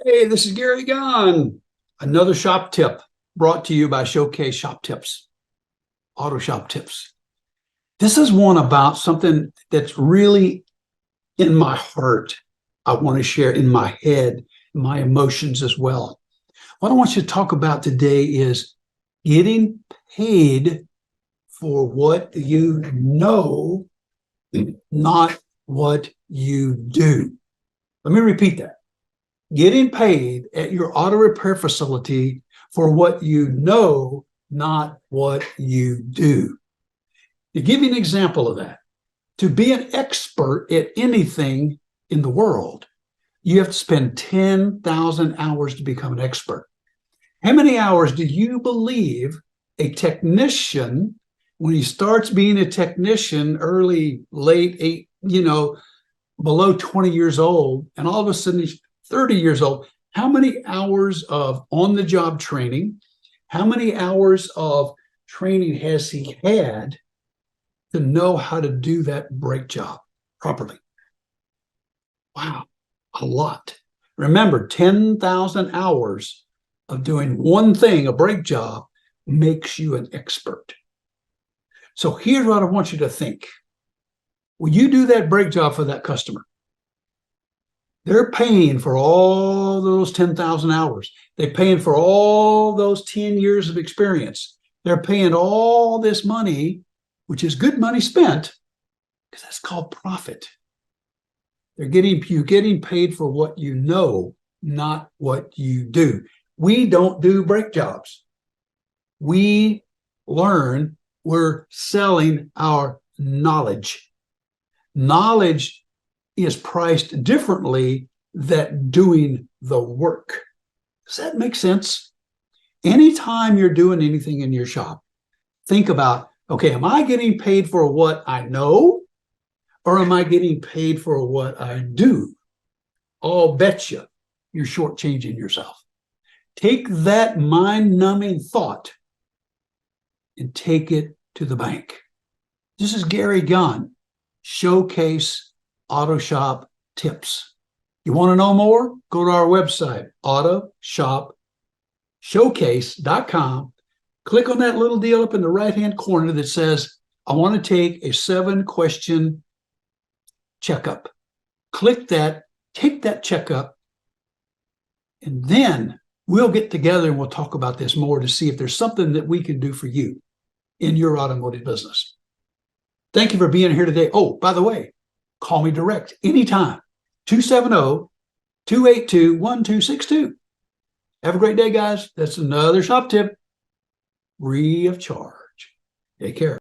Hey, this is Gary Gunn. Another shop tip brought to you by Showcase Shop Tips, Auto Shop Tips. This is one about something that's really in my heart. I want to share in my head, my emotions as well. What I want you to talk about today is getting paid for what you know, not what you do. Let me repeat that. Getting paid at your auto repair facility for what you know, not what you do. To give you an example of that, to be an expert at anything in the world, you have to spend 10,000 hours to become an expert. How many hours do you believe a technician, when he starts being a technician early, late, below 20 years old, and all of a sudden he's 30 years old, how many hours of on-the-job training, how many hours of training has he had to know how to do that brake job properly? Wow, a lot. Remember, 10,000 hours of doing one thing, a brake job, makes you an expert. So here's what I want you to think. When you do that brake job for that customer, they're paying for all those 10,000 hours. They're paying for all those 10 years of experience. They're paying all this money, which is good money spent, because that's called profit. You're getting paid for what you know, not what you do. We don't do brake jobs. We learn, we're selling our knowledge. Knowledge is priced differently than doing the work. Does that make sense? Anytime you're doing anything in your shop, think about, okay, am I getting paid for what I know, or am I getting paid for what I do? I'll bet you're shortchanging yourself. Take that mind-numbing thought and take it to the bank. This is Gary Gunn, Showcase Auto Shop Tips. You want to know more? Go to our website, autoshopshowcase.com. Click on that little deal up in the right-hand corner that says, I want to take a 7-question checkup. Click that, take that checkup, and then we'll get together and we'll talk about this more to see if there's something that we can do for you in your automotive business. Thank you for being here today. Oh, by the way, call me direct anytime, 270-282-1262. Have a great day, guys. That's another shop tip, free of charge. Take care.